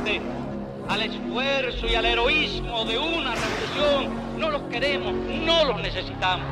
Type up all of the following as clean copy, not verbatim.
frente al esfuerzo y al heroísmo de una revolución. No los queremos, no los necesitamos.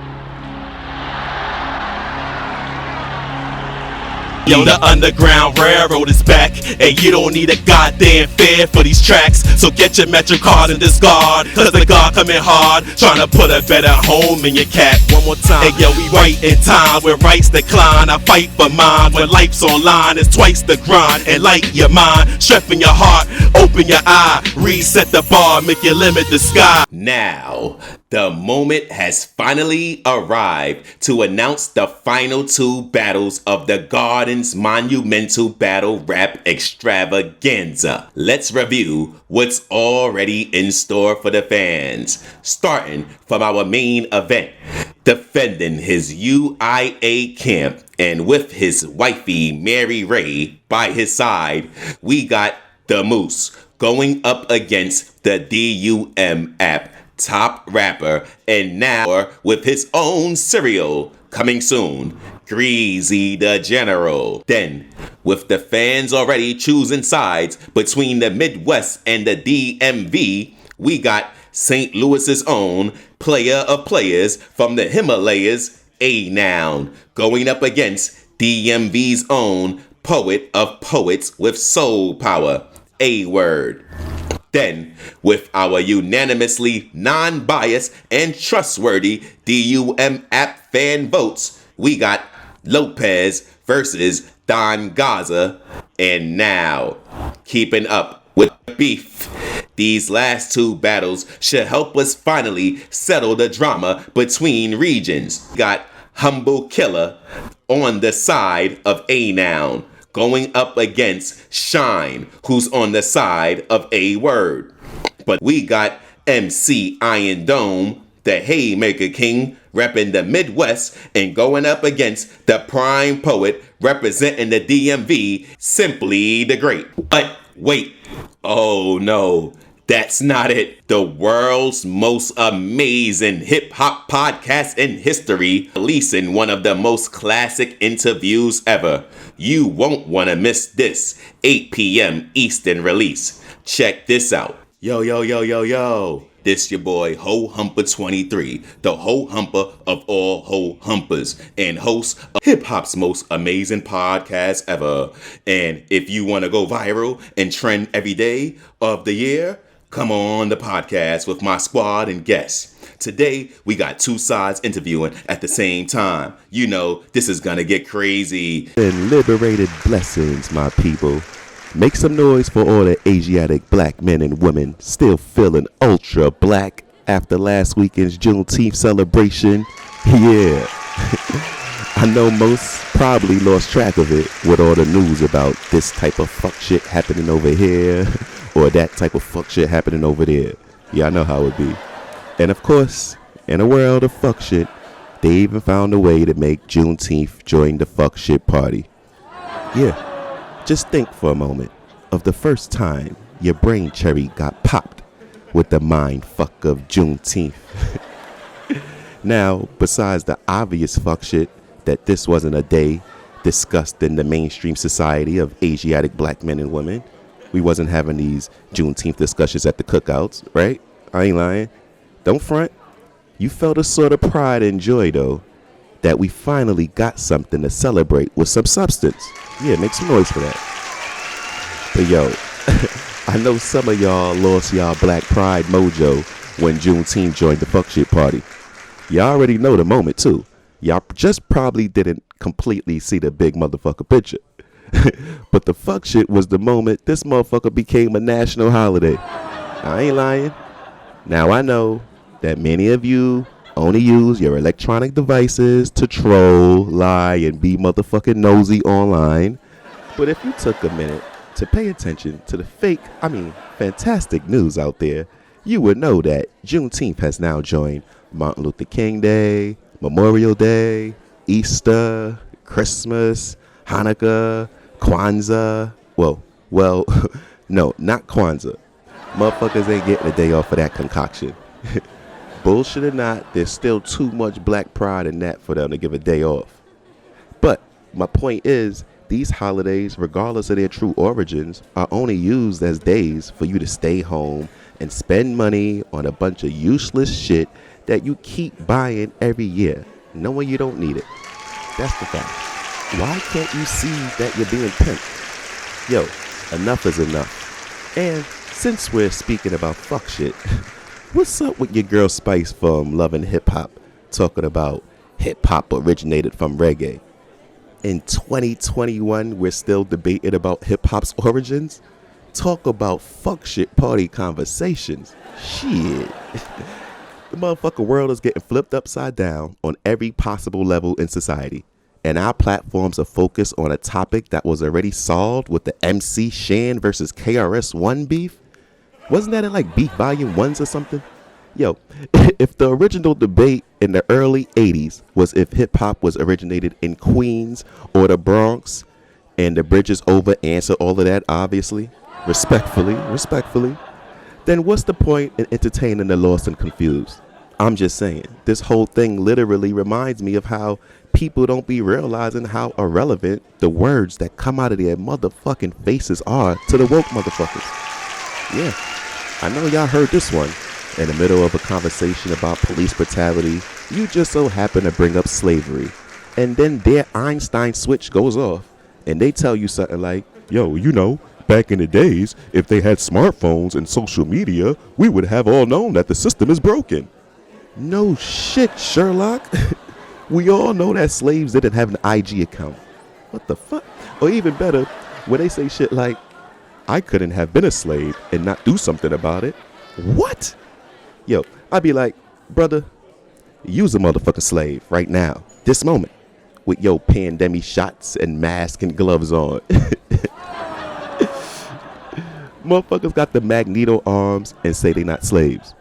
Yo, the Underground Railroad is back, and you don't need a goddamn fare for these tracks. So get your Metro cards and discard, cause the guard coming hard, trying to put a better home in your cap. One more time. Hey yo, we right in time when rights decline. I fight for mine when life's online. It's twice the grind, and light your mind, strengthen your heart, open your eye, reset the bar, make your limit the sky. Now, the moment has finally arrived to announce the final two battles of the Garden's monumental battle rap extravaganza. Let's review what's already in store for the fans. Starting from our main event, defending his UIA camp and with his wifey Mary Ray by his side, we got the Moose going up against the DUM app top rapper, and now with his own cereal coming soon, Greasy the General. Then, with the fans already choosing sides between the Midwest and the DMV, we got St. Louis's own player of players from the Himalayas, A-Noun, going up against DMV's own poet of poets with soul power, A-Word. Then, with our unanimously non-biased and trustworthy DUM app fan votes, we got Lopez versus Don Gaza. And now, keeping up with beef, these last two battles should help us finally settle the drama between regions. We got Humble Killer on the side of A-Noun, going up against Shine, who's on the side of A-Word. But we got MC Iron Dome, the Haymaker King, repping the Midwest and going up against the Prime Poet representing the DMV, Simply the Great. But wait, oh no, that's not it. The world's most amazing hip-hop podcast in history, releasing one of the most classic interviews ever. You won't want to miss this 8 p.m. Eastern release. Check this out. Yo. This your boy Ho Humper 23, the Ho Humper of all Ho Humpers, and host of hip-hop's most amazing podcast ever. And if you want to go viral and trend every day of the year, come on the podcast with my squad and guests. Today, we got two sides interviewing at the same time. You know, this is gonna get crazy. And liberated blessings, my people. Make some noise for all the Asiatic black men and women still feeling ultra black after last weekend's Juneteenth celebration. Yeah. I know most probably lost track of it with all the news about this type of fuck shit happening over here or that type of fuck shit happening over there. Yeah, I know how it be. And of course, in a world of fuck shit, they even found a way to make Juneteenth join the fuck shit party. Yeah. Just think for a moment of the first time your brain cherry got popped with the mind fuck of Juneteenth. Now, besides the obvious fuck shit that this wasn't a day discussed in the mainstream society of Asiatic black men and women, we wasn't having these Juneteenth discussions at the cookouts, right? I ain't lying. Don't front. You felt a sort of pride and joy, though, that we finally got something to celebrate with some substance. Yeah, make some noise for that. But yo, I know some of y'all lost y'all black pride mojo when Juneteenth joined the fuck shit party. Y'all already know the moment too. Y'all just probably didn't completely see the big motherfucker picture. But the fuck shit was the moment this motherfucker became a national holiday. I ain't lying. Now I know that many of you only use your electronic devices to troll, lie, and be motherfucking nosy online. But if you took a minute to pay attention to the fantastic news out there, you would know that Juneteenth has now joined Martin Luther King Day, Memorial Day, Easter, Christmas, Hanukkah, Kwanzaa. Well, no, not Kwanzaa. Motherfuckers ain't getting a day off of that concoction. Bullshit or not, there's still too much black pride in that for them to give a day off. But my point is, These holidays, regardless of their true origins, are only used as days for you to stay home and spend money on a bunch of useless shit that you keep buying every year, knowing you don't need it. That's the fact. Why can't you see that you're being pimped? Yo, enough is enough. And since we're speaking about fuck shit, what's up with your girl Spice from Love and Hip Hop talking about hip hop originated from reggae? In 2021, we're still debating about hip hop's origins? Talk about fuck shit party conversations. Shit. The motherfucking world is getting flipped upside down on every possible level in society. And our platforms are focused on a topic that was already solved with the MC Shan versus KRS-One beef. Wasn't that in like Beef Volume 1s or something? Yo, if the original debate in the early 80s was if hip-hop was originated in Queens or the Bronx, and the Bridges Over answer all of that, obviously, respectfully, then what's the point in entertaining the lost and confused? I'm just saying, this whole thing literally reminds me of how people don't be realizing how irrelevant the words that come out of their motherfucking faces are to the woke motherfuckers. Yeah, I know y'all heard this one. In the middle of a conversation about police brutality, you just so happen to bring up slavery. And then their Einstein switch goes off, and they tell you something like, yo, you know, back in the days, if they had smartphones and social media, we would have all known that the system is broken. No shit, Sherlock. We all know that slaves didn't have an IG account. What the fuck? Or even better, when they say shit like, I couldn't have been a slave and not do something about it. What? Yo, I'd be like, brother, use a motherfucking slave right now, this moment, with your pandemic shots and mask and gloves on. Motherfuckers got the Magneto arms and say they not slaves.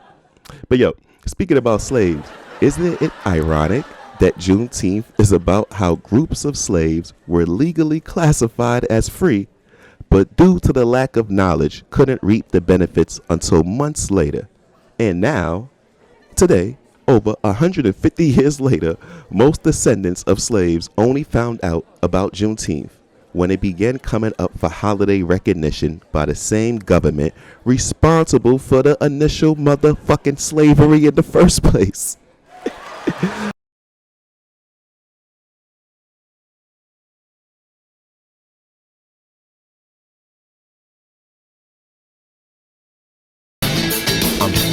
But yo, speaking about slaves, isn't it ironic that Juneteenth is about how groups of slaves were legally classified as free, but due to the lack of knowledge, couldn't reap the benefits until months later? And now, today, over 150 years later, most descendants of slaves only found out about Juneteenth when it began coming up for holiday recognition by the same government responsible for the initial motherfucking slavery in the first place.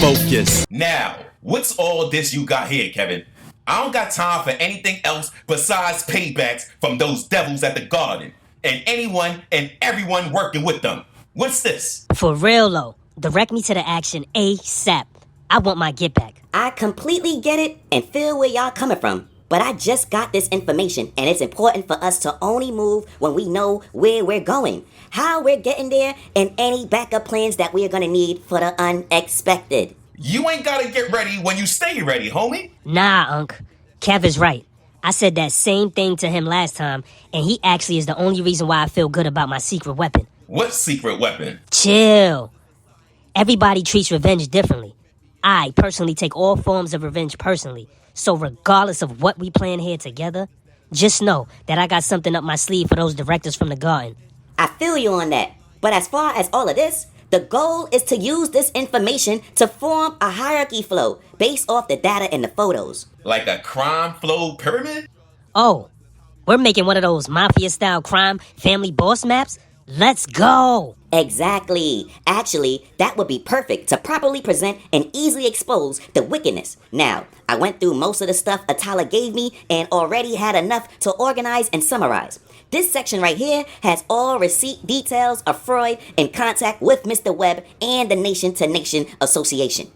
Focus. Now, what's all this you got here, Kevin? I don't got time for anything else besides paybacks from those devils at the garden and anyone and everyone working with them. What's this? For real, though. Direct me to the action ASAP. I want my get back. I completely get it and feel where y'all coming from. But I just got this information, and it's important for us to only move when we know where we're going, how we're getting there, and any backup plans that we are going to need for the unexpected. You ain't gotta get ready when you stay ready, homie. Nah, Unc. Kev is right. I said that same thing to him last time, and he actually is the only reason why I feel good about my secret weapon. What secret weapon? Chill. Everybody treats revenge differently. I personally take all forms of revenge personally. So regardless of what we plan here together, just know that I got something up my sleeve for those directors from the garden. I feel you on that. But as far as all of this, the goal is to use this information to form a hierarchy flow based off the data and the photos. Like a crime flow pyramid? Oh, we're making one of those mafia-style crime family boss maps? Let's go! Exactly. Actually, that would be perfect to properly present and easily expose the wickedness. Now, I went through most of the stuff Atala gave me and already had enough to organize and summarize. This section right here has all receipt details of Freud in contact with Mr. Webb and the Nation to Nation Association.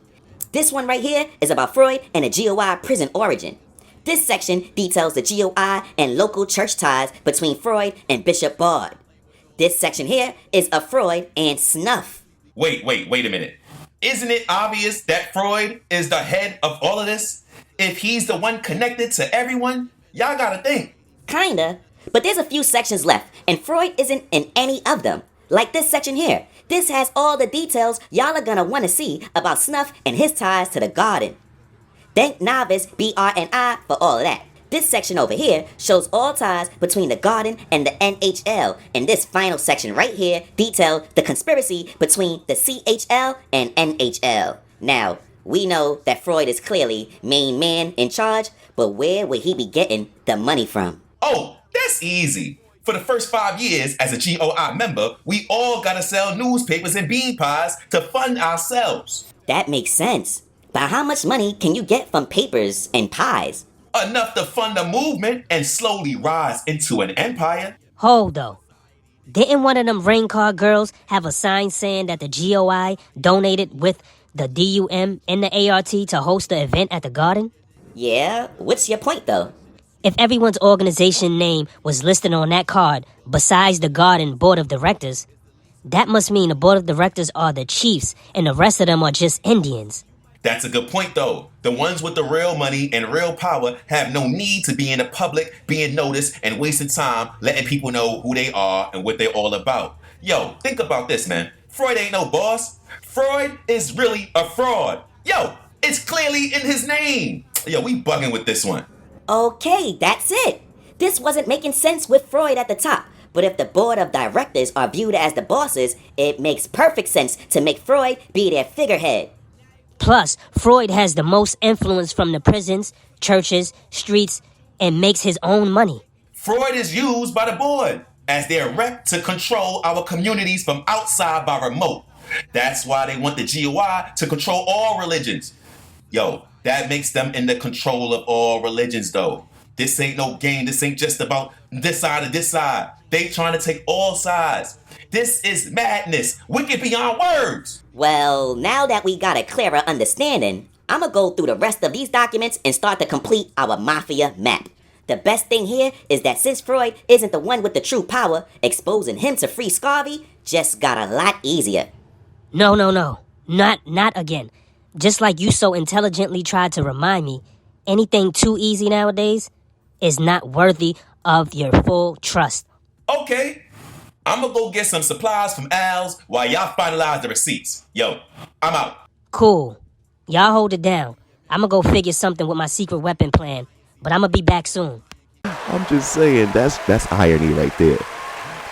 This one right here is about Freud and the GOI prison origin. This section details the GOI and local church ties between Freud and Bishop Bard. This section here is of Freud and snuff. Wait a minute. Isn't it obvious that Freud is the head of all of this? If he's the one connected to everyone, y'all gotta think. Kinda. But there's a few sections left, and Freud isn't in any of them. Like this section here. This has all the details y'all are gonna wanna see about Snuff and his ties to the garden. Thank Novice BRNI for all of that. This section over here shows all ties between the Garden and the NHL, and this final section right here details the conspiracy between the CHL and NHL. Now, we know that Freud is clearly main man in charge, but where would he be getting the money from? Oh, that's easy. For the first 5 years as a GOI member, we all gotta sell newspapers and bean pies to fund ourselves. That makes sense. But how much money can you get from papers and pies? Enough to fund a movement and slowly rise into an empire. Hold though. Didn't one of them rain car girls have a sign saying that the GOI donated with the DUM and the ART to host the event at the Garden? Yeah, what's your point though? If everyone's organization name was listed on that card besides the Garden Board of Directors, that must mean the Board of Directors are the chiefs and the rest of them are just Indians. That's a good point though. The ones with the real money and real power have no need to be in the public, being noticed and wasting time letting people know who they are and what they're all about. Yo, think about this, man. Freud ain't no boss. Freud is really a fraud. Yo, it's clearly in his name. Yo, we bugging with this one. Okay, that's it. This wasn't making sense with Freud at the top. But if the board of directors are viewed as the bosses, it makes perfect sense to make Freud be their figurehead. Plus, Freud has the most influence from the prisons, churches, streets, and makes his own money. Freud is used by the board as their rep to control our communities from outside by remote. That's why they want the GOI to control all religions. Yo, that makes them in the control of all religions though. This ain't no game. This ain't just about this side or this side. They trying to take all sides. This is madness. Wicked beyond words. Well, now that we got a clearer understanding, I'ma go through the rest of these documents and start to complete our mafia map. The best thing here is that since Freud isn't the one with the true power, exposing him to free Scarvy just got a lot easier. No. Not again. Just like you so intelligently tried to remind me, anything too easy nowadays is not worthy of your full trust. Okay. I'ma go get some supplies from Al's while y'all finalize the receipts. Yo, I'm out. Cool. Y'all hold it down. I'ma go figure something with my secret weapon plan, but I'ma be back soon. I'm just saying, that's irony right there.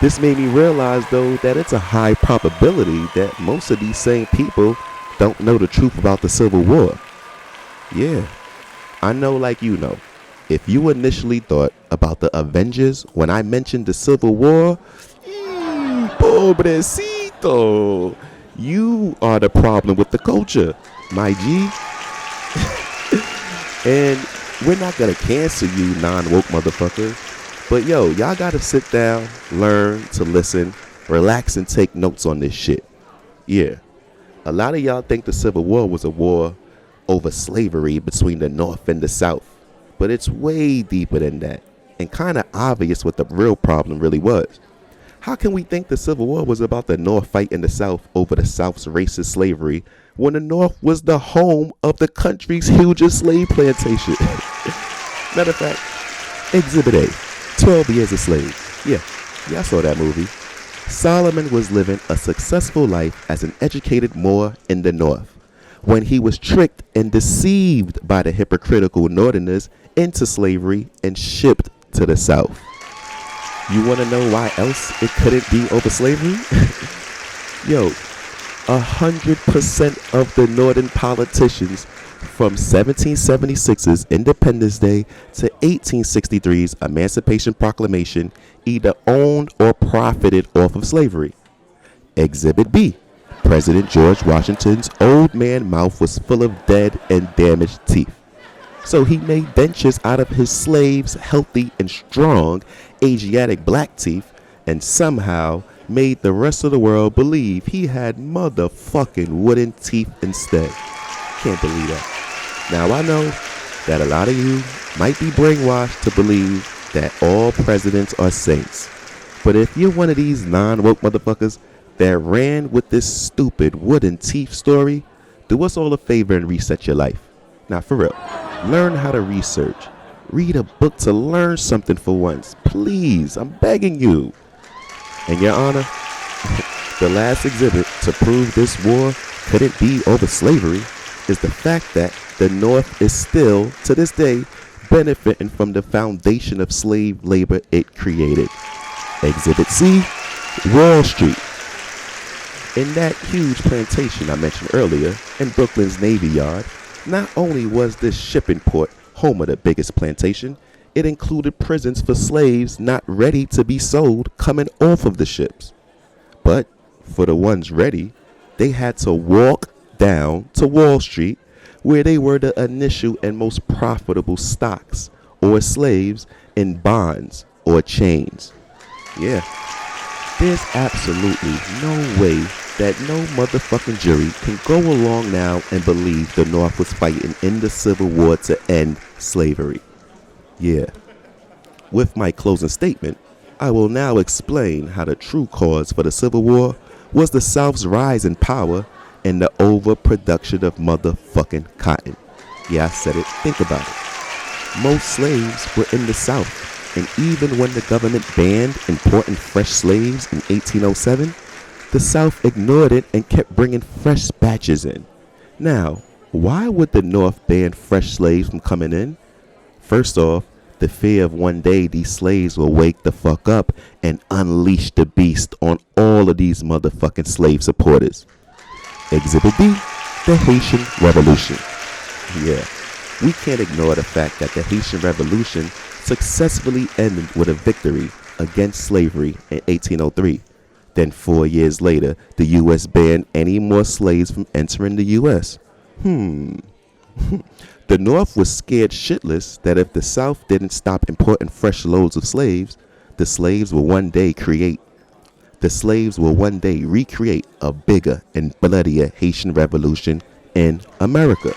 This made me realize, though, that it's a high probability that most of these same people don't know the truth about the Civil War. Yeah, I know like you know. If you initially thought about the Avengers when I mentioned the Civil War, pobrecito, you are the problem with the culture, my G. And we're not gonna cancel you non-woke motherfuckers, but yo, y'all gotta sit down, learn to listen, relax and take notes on this shit. Yeah, a lot of y'all think the Civil War was a war over slavery between the North and the South, but it's way deeper than that and kind of obvious what the real problem really was. How can we think the Civil War was about the North fighting the South over the South's racist slavery when the North was the home of the country's hugest slave plantation? Matter of fact, Exhibit A, 12 Years a Slave. Yeah, I saw that movie. Solomon was living a successful life as an educated Moor in the North when he was tricked and deceived by the hypocritical Northerners into slavery and shipped to the South. You want to know why else it couldn't be over slavery? Yo, 100% of the Northern politicians from 1776's Independence Day to 1863's Emancipation Proclamation either owned or profited off of slavery. Exhibit B, President George Washington's old man mouth was full of dead and damaged teeth. So he made dentures out of his slaves' healthy and strong Asiatic black teeth and somehow made the rest of the world believe he had motherfucking wooden teeth instead. Can't believe that. Now I know that a lot of you might be brainwashed to believe that all presidents are saints. But if you're one of these non-woke motherfuckers that ran with this stupid wooden teeth story, do us all a favor and reset your life. Now for real, learn how to research. Read a book to learn something for once. Please, I'm begging you. And Your Honor, the last exhibit to prove this war couldn't be over slavery is the fact that the North is still, to this day, benefiting from the foundation of slave labor it created. Exhibit C, Wall Street. In that huge plantation I mentioned earlier in Brooklyn's Navy Yard, not only was this shipping port home of the biggest plantation, it included prisons for slaves not ready to be sold coming off of the ships. But for the ones ready, they had to walk down to Wall Street, where they were the initial and most profitable stocks or slaves in bonds or chains. Yeah, there's absolutely no way that no motherfucking jury can go along now and believe the North was fighting in the Civil War to end slavery. Yeah. With my closing statement, I will now explain how the true cause for the Civil War was the South's rise in power and the overproduction of motherfucking cotton. Yeah, I said it. Think about it. Most slaves were in the South, and even when the government banned importing fresh slaves in 1807, the South ignored it and kept bringing fresh batches in. Now, why would the North ban fresh slaves from coming in? First off, the fear of one day these slaves will wake the fuck up and unleash the beast on all of these motherfucking slave supporters. Exhibit B, the Haitian Revolution. Yeah, we can't ignore the fact that the Haitian Revolution successfully ended with a victory against slavery in 1803. Then 4 years later, the U.S. banned any more slaves from entering the U.S. The North was scared shitless that if the South didn't stop importing fresh loads of slaves, the slaves will one day recreate a bigger and bloodier Haitian Revolution in America.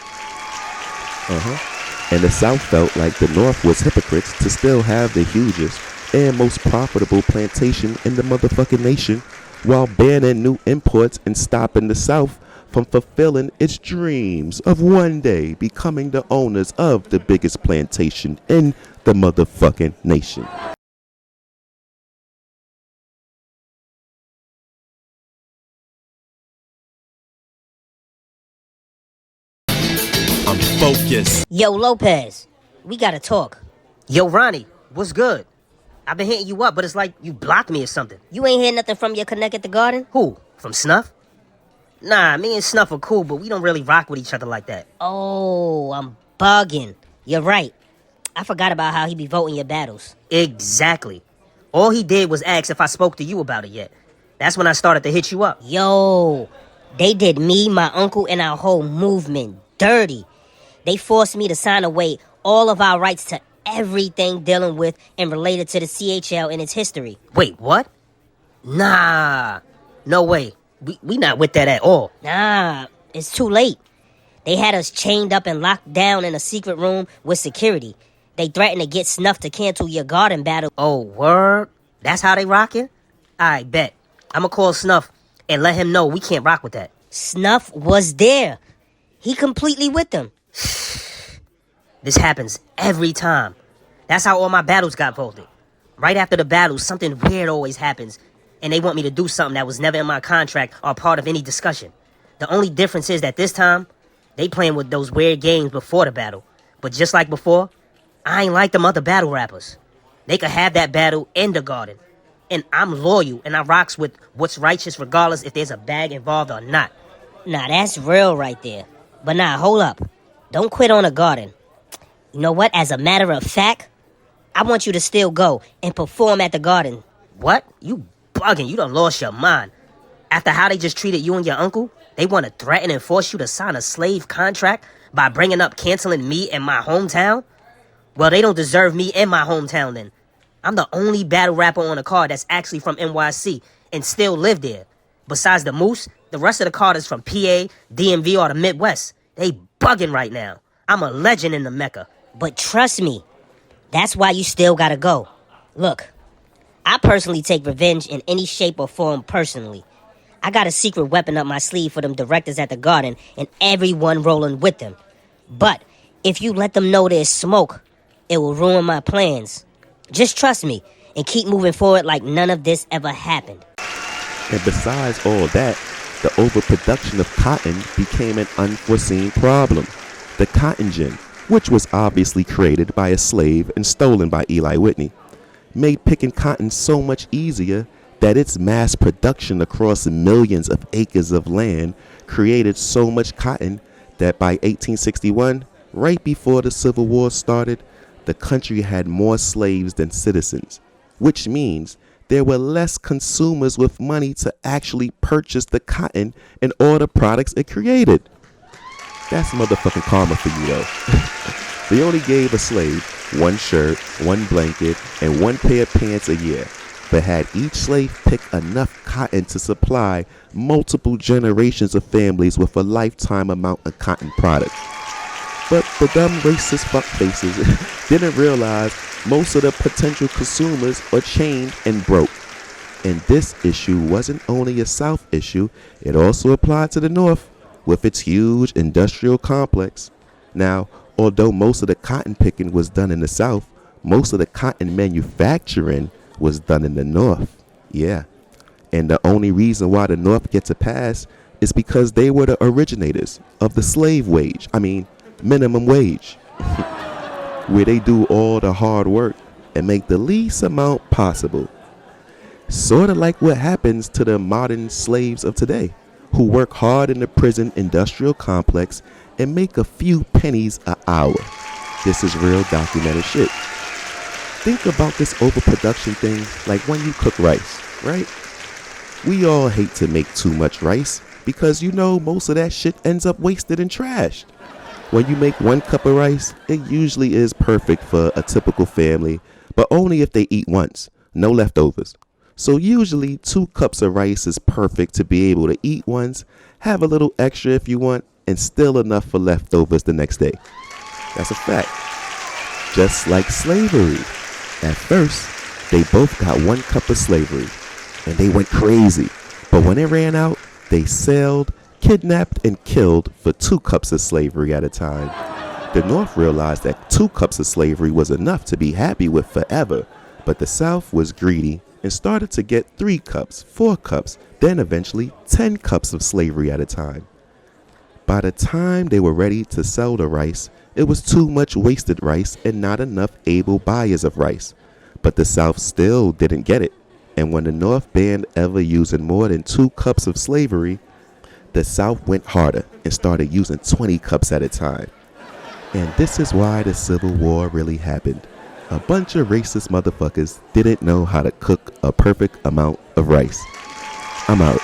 And the South felt like the North was hypocrites to still have the hugest and most profitable plantation in the motherfucking nation while banning new imports and stopping the South from fulfilling its dreams of one day becoming the owners of the biggest plantation in the motherfucking nation. I'm focused. Yo, Lopez, we gotta talk. Yo, Ronnie, what's good? I've been hitting you up, but it's like you blocked me or something. You ain't hear nothing from your connect at the garden? Who? From Snuff? Nah, me and Snuff are cool, but we don't really rock with each other like that. Oh, I'm bugging. You're right. I forgot about how he be voting your battles. Exactly. All he did was ask if I spoke to you about it yet. That's when I started to hit you up. Yo, they did me, my uncle, and our whole movement dirty. They forced me to sign away all of our rights to everything dealing with and related to the CHL and its history. Wait, what? Nah, no way. We not with that at all. Nah, it's too late. They had us chained up and locked down in a secret room with security. They threatened to get Snuff to cancel your garden battle. Oh, word? That's how they rockin'? I bet. I'ma call Snuff and let him know we can't rock with that. Snuff was there. He completely with them. This happens every time. That's how all my battles got voted. Right after the battle, something weird always happens, and they want me to do something that was never in my contract or part of any discussion. The only difference is that this time, they playing with those weird games before the battle. But just like before, I ain't like them other battle rappers. They could have that battle in the garden. And I'm loyal, and I rocks with what's righteous regardless if there's a bag involved or not. Nah, that's real right there. But nah, hold up. Don't quit on a garden. You know what? As a matter of fact, I want you to still go and perform at the garden. What? You bugging. You done lost your mind. After how they just treated you and your uncle, they want to threaten and force you to sign a slave contract by bringing up canceling me and my hometown? Well, they don't deserve me in my hometown then. I'm the only battle rapper on the card that's actually from NYC and still live there. Besides the Moose, the rest of the card is from PA, DMV, or the Midwest. They bugging right now. I'm a legend in the Mecca. But trust me, that's why you still gotta go. Look, I personally take revenge in any shape or form personally. I got a secret weapon up my sleeve for them directors at the garden and everyone rolling with them. But if you let them know there's smoke, it will ruin my plans. Just trust me and keep moving forward like none of this ever happened. And besides all that, the overproduction of cotton became an unforeseen problem. The cotton gin, which was obviously created by a slave and stolen by Eli Whitney, made picking cotton so much easier that its mass production across millions of acres of land created so much cotton that by 1861, right before the Civil War started, the country had more slaves than citizens, which means there were less consumers with money to actually purchase the cotton and all the products it created. That's motherfucking karma for you though. They only gave a slave one shirt, one blanket, and one pair of pants a year, but had each slave pick enough cotton to supply multiple generations of families with a lifetime amount of cotton products. But the dumb racist fuckfaces didn't realize most of the potential consumers are chained and broke. And this issue wasn't only a South issue, it also applied to the North with its huge industrial complex. Now, although most of the cotton picking was done in the South, most of the cotton manufacturing was done in the North. Yeah. And the only reason why the North gets a pass is because they were the originators of the slave wage. Minimum wage. Where they do all the hard work and make the least amount possible. Sort of like what happens to the modern slaves of today, who work hard in the prison industrial complex and make a few pennies an hour. This is real documented shit. Think about this overproduction thing like when you cook rice, right? We all hate to make too much rice because most of that shit ends up wasted and trashed. When you make 1 cup of rice, it usually is perfect for a typical family, but only if they eat once, no leftovers. So usually 2 cups of rice is perfect to be able to eat once, have a little extra if you want, and still enough for leftovers the next day. That's a fact. Just like slavery. At first, they both got 1 cup of slavery, and they went crazy. But when it ran out, they sailed, kidnapped, and killed for 2 cups of slavery at a time. The North realized that 2 cups of slavery was enough to be happy with forever, but the South was greedy and started to get 3 cups, 4 cups, then eventually 10 cups of slavery at a time. By the time they were ready to sell the rice, it was too much wasted rice and not enough able buyers of rice. But the South still didn't get it. And when the North banned ever using more than 2 cups of slavery, the South went harder and started using 20 cups at a time. And this is why the Civil War really happened. A bunch of racist motherfuckers didn't know how to cook a perfect amount of rice. I'm out.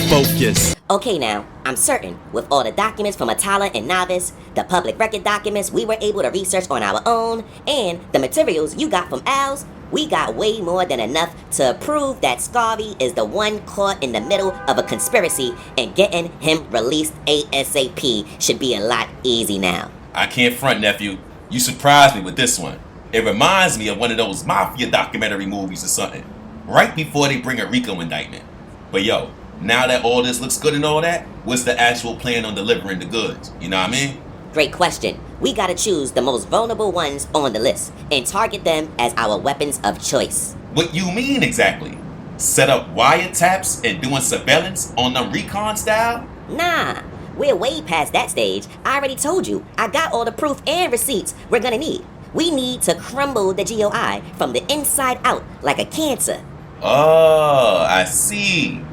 Focus. Okay now, I'm certain with all the documents from Atala and Novice, the public record documents we were able to research on our own, and the materials you got from Al's, we got way more than enough to prove that Scarvy is the one caught in the middle of a conspiracy, and getting him released ASAP should be a lot easy now. I can't front, nephew. You surprised me with this one. It reminds me of one of those mafia documentary movies or something. Right before they bring a RICO indictment. But yo, now that all this looks good and all that, what's the actual plan on delivering the goods? You know what I mean? Great question. We gotta choose the most vulnerable ones on the list and target them as our weapons of choice. What you mean exactly? Set up wiretaps and doing surveillance on the recon style? Nah, we're way past that stage. I already told you, I got all the proof and receipts we're gonna need. We need to crumble the GOI from the inside out like a cancer. Oh, I see.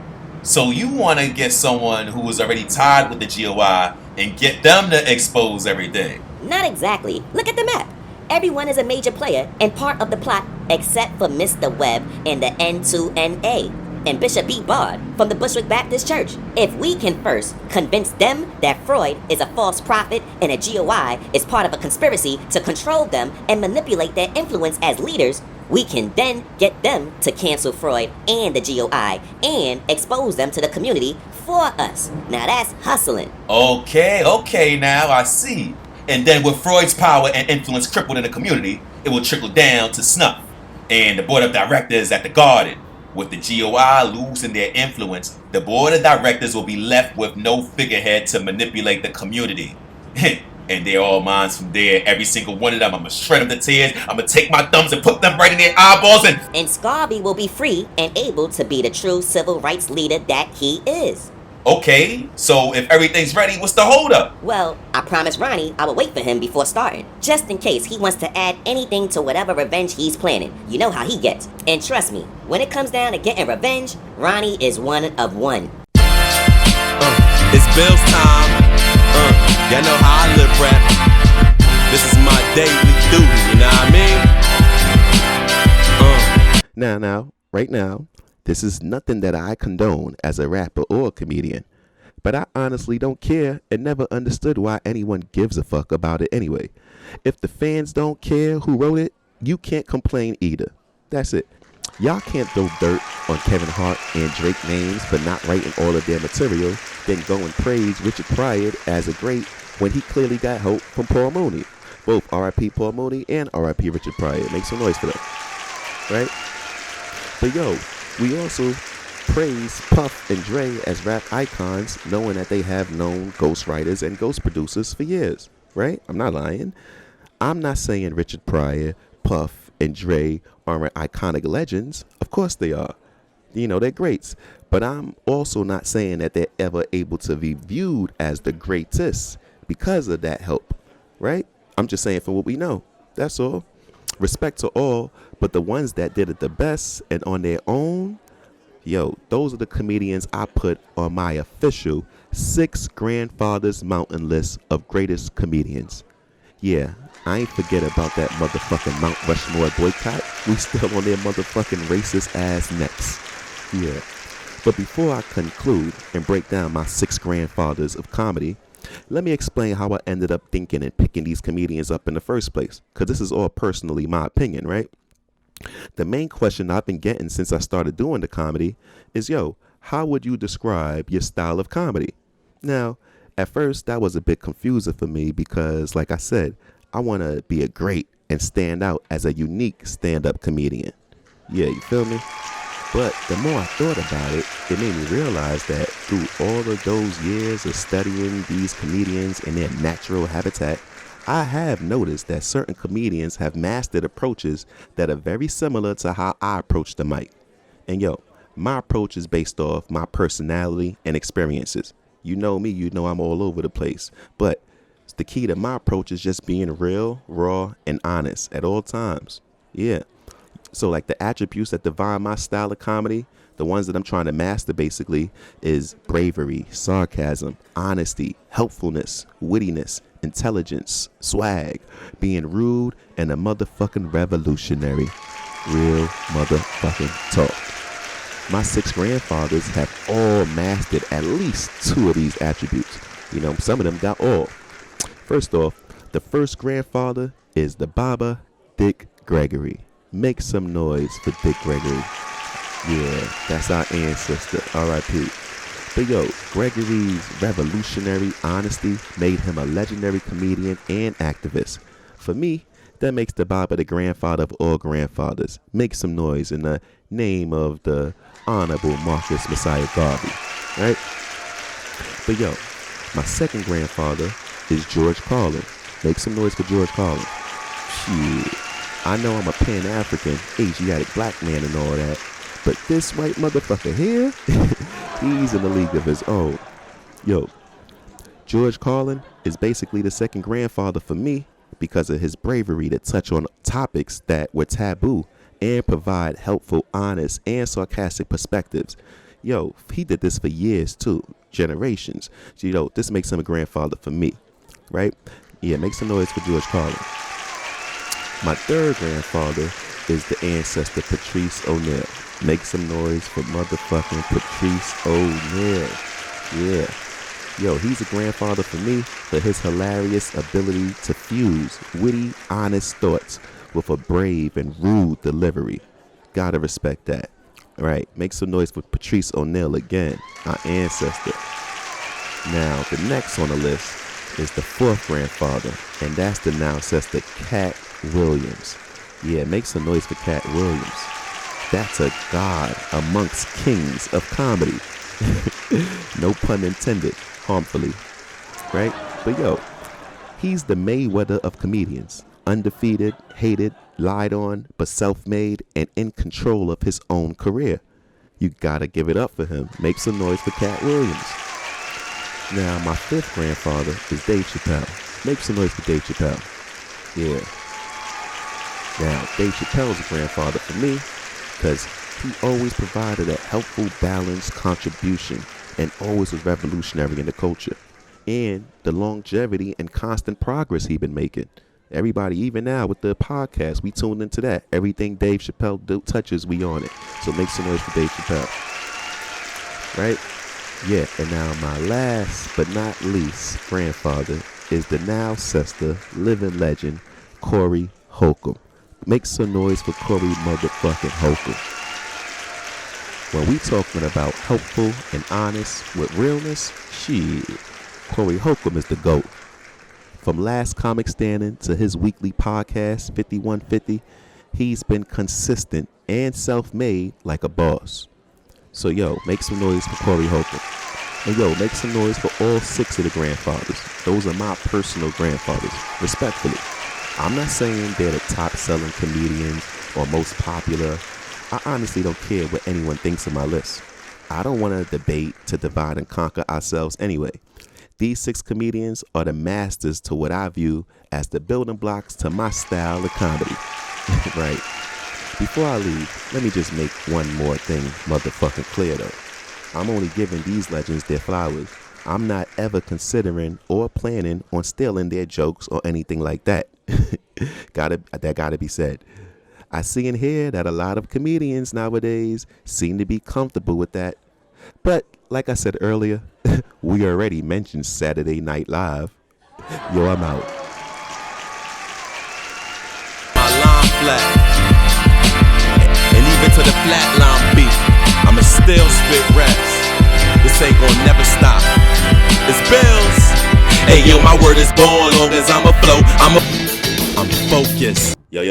So you want to get someone who was already tied with the GOI and get them to expose everything? Not exactly. Look at the map. Everyone is a major player and part of the plot except for Mr. Webb and the N2NA and Bishop B. Bard from the Bushwick Baptist Church. If we can first convince them that Freud is a false prophet and a GOI is part of a conspiracy to control them and manipulate their influence as leaders, we can then get them to cancel Freud and the GOI and expose them to the community for us. Now that's hustling. Okay, now I see. And then with Freud's power and influence crippled in the community, it will trickle down to Snuff and the board of directors at the Garden. With the GOI losing their influence, the board of directors will be left with no figurehead to manipulate the community. And they're all mine from there. Every single one of them, I'ma shred them to tears. I'ma take my thumbs and put them right in their eyeballs And Scarby will be free and able to be the true civil rights leader that he is. Okay, so if everything's ready, what's the holdup? Well, I promised Ronnie I would wait for him before starting, just in case he wants to add anything to whatever revenge he's planning. You know how he gets. And trust me, when it comes down to getting revenge, Ronnie is one of one. It's Bill's time. Y'all know how I live rap. This is my daily duty, you know what I mean? Now, right now, this is nothing that I condone as a rapper or a comedian. But I honestly don't care and never understood why anyone gives a fuck about it anyway. If the fans don't care who wrote it, you can't complain either. That's it. Y'all can't throw dirt on Kevin Hart and Drake names for not writing all of their material, then go and praise Richard Pryor as a great when he clearly got help from Paul Mooney. Both R.I.P. Paul Mooney and R.I.P. Richard Pryor. Make some noise for them. Right? But yo, we also praise Puff and Dre as rap icons, knowing that they have known ghostwriters and ghost producers for years. Right? I'm not lying. I'm not saying Richard Pryor, Puff, and Dre are iconic legends. Of course they are. You know, they're greats. But I'm also not saying that they're ever able to be viewed as the greatest because of that help. Right? I'm just saying for what we know. That's all. Respect to all, but the ones that did it the best and on their own, yo, those are the comedians I put on my official 6 Grandfathers Mountain list of greatest comedians. Yeah, I ain't forget about that motherfucking Mount Rushmore boycott. We still on their motherfucking racist ass necks. Yeah. But before I conclude and break down my 6 grandfathers of comedy, let me explain how I ended up thinking and picking these comedians up in the first place. Because this is all personally my opinion, right? The main question I've been getting since I started doing the comedy is, yo, how would you describe your style of comedy? Now, at first, that was a bit confusing for me because, like I said, I want to be a great and stand out as a unique stand-up comedian. Yeah, you feel me? But the more I thought about it, it made me realize that through all of those years of studying these comedians in their natural habitat, I have noticed that certain comedians have mastered approaches that are very similar to how I approach the mic. And yo, my approach is based off my personality and experiences. You know me, you know I'm all over the place. But the key to my approach is just being real, raw, and honest at all times. Yeah. So like the attributes that define my style of comedy, the ones that I'm trying to master basically is bravery, sarcasm, honesty, helpfulness, wittiness, intelligence, swag, being rude, and a motherfucking revolutionary. Real motherfucking talk. My 6 grandfathers have all mastered at least 2 of these attributes. You know, some of them got all. First off, the first grandfather is the Baba Dick Gregory. Make some noise for Dick Gregory. Yeah, that's our ancestor, R.I.P. But yo, Gregory's revolutionary honesty made him a legendary comedian and activist. For me, that makes the Baba the grandfather of all grandfathers. Make some noise in the name of the Honorable Marcus Messiah Garvey, right? But yo, my second grandfather is George Carlin. Make some noise for George Carlin. Shit. I know I'm a Pan-African, Asiatic black man and all that, but this white motherfucker here, he's in a league of his own. Yo, George Carlin is basically the second grandfather for me because of his bravery to touch on topics that were taboo and provide helpful, honest, and sarcastic perspectives. Yo, he did this for years too, generations. So, you know, this makes him a grandfather for me, right? Yeah, make some noise for George Carlin. My third grandfather is the ancestor Patrice O'Neal. Make some noise for motherfucking Patrice O'Neal. Yeah. Yo, he's a grandfather for me for his hilarious ability to fuse witty, honest thoughts with a brave and rude delivery. Gotta respect that. All right, make some noise for Patrice O'Neal again, our ancestor. Now, the next on the list is the fourth grandfather, and that's the now ancestor Cat Williams. Yeah, make some noise for Cat Williams. That's a god amongst kings of comedy. No pun intended, harmfully. Right? But yo, he's the Mayweather of comedians. Undefeated, hated, lied on, but self-made and in control of his own career. You gotta give it up for him. Make some noise for Cat Williams. Now, my fifth grandfather is Dave Chappelle. Make some noise for Dave Chappelle. Yeah. Now, Dave Chappelle's a grandfather for me because he always provided a helpful, balanced contribution and always was revolutionary in the culture. And the longevity and constant progress he's been making. Everybody, even now with the podcast, we tuned into that. Everything Dave Chappelle touches, we on it. So make some noise for Dave Chappelle. Right? Yeah, and now my last but not least grandfather is the now sister, living legend, Corey Holcomb. Make some noise for Corey motherfucking Holcomb. When we talking about helpful and honest with realness, shit, Corey Holcomb is the GOAT. From Last Comic Standing to his weekly podcast, 5150, he's been consistent and self-made like a boss. So yo, make some noise for Corey Holcomb. And yo, make some noise for all 6 of the grandfathers. Those are my personal grandfathers, respectfully. I'm not saying they're the top-selling comedians or most popular. I honestly don't care what anyone thinks of my list. I don't want to debate to divide and conquer ourselves anyway. These 6 comedians are the masters to what I view as the building blocks to my style of comedy. Right. Before I leave, let me just make one more thing motherfucking clear though. I'm only giving these legends their flowers. I'm not ever considering or planning on stealing their jokes or anything like that. That gotta be said. I see and hear that a lot of comedians nowadays seem to be comfortable with that. But like I said earlier, we already mentioned Saturday Night Live. Yo, I'm out. My line flat, and even to the flat line beat, I'ma still spit raps. This ain't gon' never stop. It's bills. Hey yo, my word is born. Long as I'm afloat, I'm focused. Yo.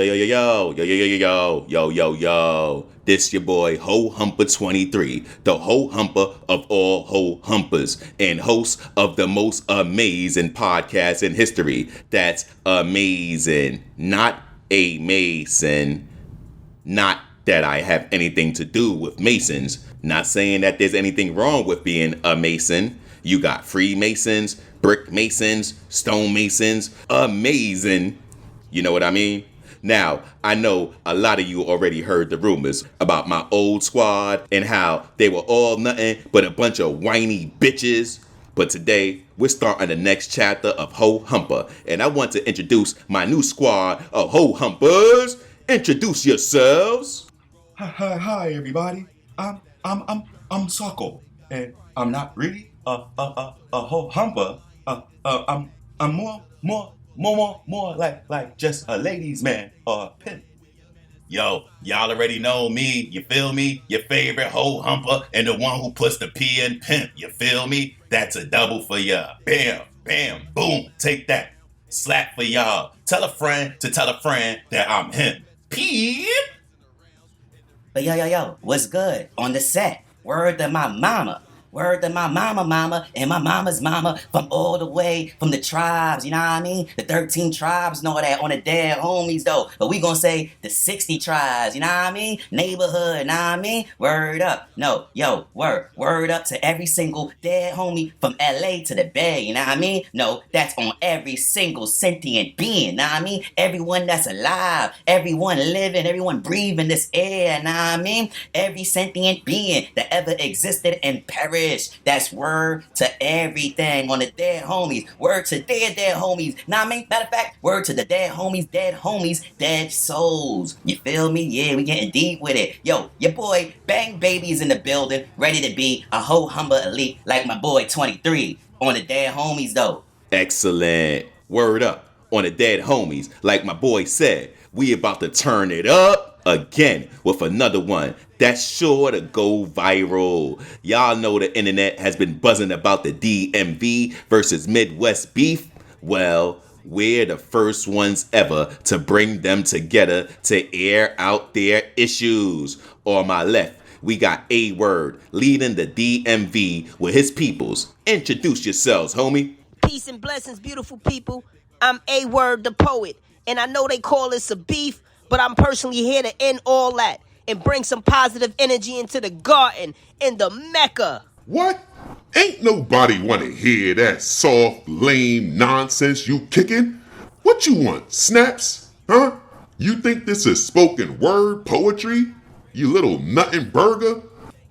This your boy Ho Humper 23, the Ho Humper of all Ho Humpers, and host of the most amazing podcast in history. That's amazing, not a Mason. Not that I have anything to do with Masons. Not saying that there's anything wrong with being a Mason. You got Freemasons, brick Masons, stone Masons, amazing. You know what I mean? Now, I know a lot of you already heard the rumors about my old squad and how they were all nothing but a bunch of whiny bitches. But today, we're starting the next chapter of Ho Humper, and I want to introduce my new squad of Ho Humpers. Introduce yourselves. Hi, everybody. I'm Socko, and I'm not really a whole humper. I'm more like just a ladies' man or a pimp. Yo, y'all already know me, you feel me? Your favorite hoe humper and the one who puts the P in pimp, you feel me? That's a double for ya. Bam, bam, boom, take that. Slap for y'all. Tell a friend to tell a friend that I'm him. Pimp. But yo, what's good? On the set, word to my mama. Word to my mama, and my mama's mama from all the way from the tribes, you know what I mean? The 13 tribes and all that on the dead homies, though. But we gonna say the 60 tribes, you know what I mean? Neighborhood, you know what I mean? Word up. No, yo, word up to every single dead homie from LA to the Bay, you know what I mean? No, that's on every single sentient being, you know what I mean? Everyone that's alive, everyone living, everyone breathing this air, you know what I mean? Every sentient being that ever existed and perished. That's word to everything on the dead homies. Word to their dead homies. Nah, I mean, matter of fact, word to the dead homies, dead souls. You feel me? Yeah, we getting deep with it. Yo, your boy Bang Baby's in the building, ready to be a whole humble elite like my boy 23 on the dead homies though. Excellent. Word up on the dead homies. Like my boy said, we about to turn it up again with another one that's sure to go viral. Y'all know the internet has been buzzing about the DMV versus Midwest beef. Well, We're the first ones ever to bring them together to air out their issues. On my left, we got A-Word leading the DMV with his peoples. Introduce yourselves, homie. Peace and blessings, beautiful people. I'm A-Word the poet, and I know they call this a beef, but I'm personally here to end all that and bring some positive energy into the garden in the Mecca. What? Ain't nobody want to hear that soft, lame nonsense you kicking? What you want, snaps? Huh? You think this is spoken word poetry? You little nuttin' burger?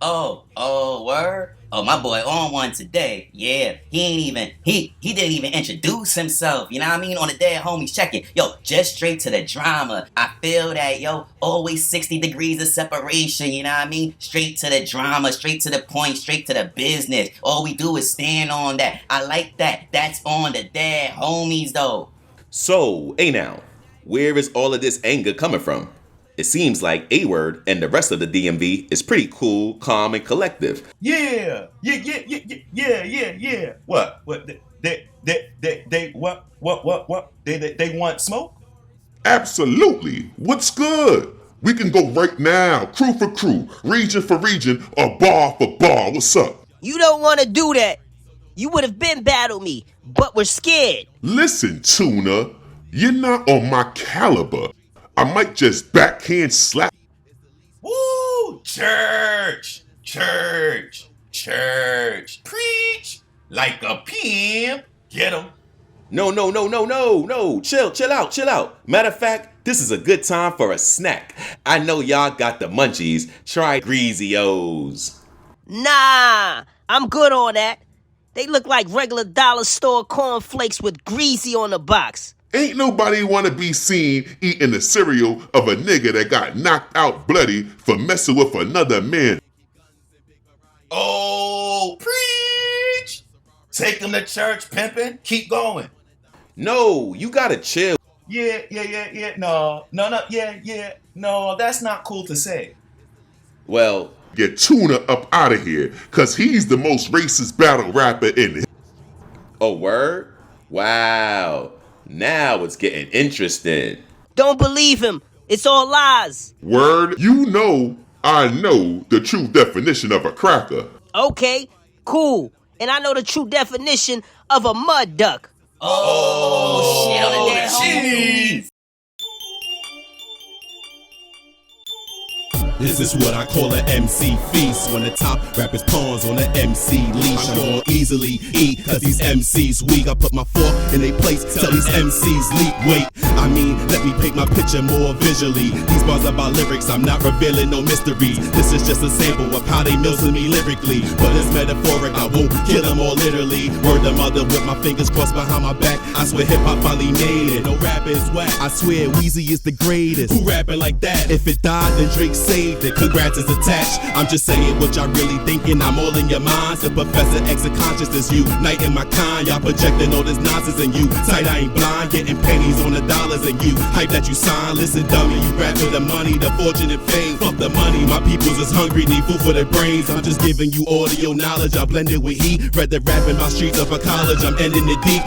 Oh, word? Oh, my boy on one today. Yeah, he didn't even introduce himself. You know what I mean? On the Dead Homies check-in. Yo, just straight to the drama. I feel that, yo, always 60 degrees of separation. You know what I mean? Straight to the drama, straight to the point, straight to the business. All we do is stand on that. I like that. That's on the Dead Homies, though. So, hey now, where is all of this anger coming from? It seems like A-Word and the rest of the DMV is pretty cool, calm, and collective. Yeah. What? They want smoke? Absolutely. What's good? We can go right now, crew for crew, region for region, or bar for bar. What's up? You don't want to do that. You would have been battle me, but we're scared. Listen, Tuna, you're not on my caliber. I might just backhand slap. Woo! Church! Preach like a pimp. Get 'em. No. Chill out. Matter of fact, this is a good time for a snack. I know y'all got the munchies. Try Greasy-O's. Nah, I'm good on that. They look like regular dollar store cornflakes with greasy on the box. Ain't nobody want to be seen eating the cereal of a nigga that got knocked out bloody for messing with another man. Oh, preach! Take them to church, pimpin'. Keep going. No, you gotta chill. Yeah. No, that's not cool to say. Well, Get Tuna up out of here, cause he's the most racist battle rapper in it. oh, word? Wow. Now it's getting interesting. Don't believe him. It's all lies. Word, you know I know the true definition of a cracker. Okay, cool. And I know the true definition of a mud duck. Oh, shit on the Dead Homies. This is what I call an MC feast. When the top rappers pawns on the MC leash, I'm gonna easily eat, cause these MCs weak. I put my fork in their place, tell these MCs leap. Wait, I mean, let me paint my picture more visually. These bars about lyrics, I'm not revealing no mysteries. This is just a sample of how they mills me lyrically. But it's metaphoric, I won't kill them all literally. Word to mother with my fingers crossed behind my back. I swear hip-hop finally made it. No rap is whack, I swear Weezy is the greatest. Who rapping like that? If it died, then Drake saved it. Congrats is attached. I'm just saying what y'all really thinking. I'm all in your minds. The Professor X of consciousness, you uniting my kind. Y'all projecting all this nonsense and you tight, I ain't blind. Getting pennies on the dollars and you hype that you sign. Listen, dummy, you rap for the money, the fortune and fame. Fuck the money, my peoples is hungry, need food for their brains. I'm just giving you audio knowledge. I blend it with heat. Read the rap in my streets of a college. I'm ending it deep.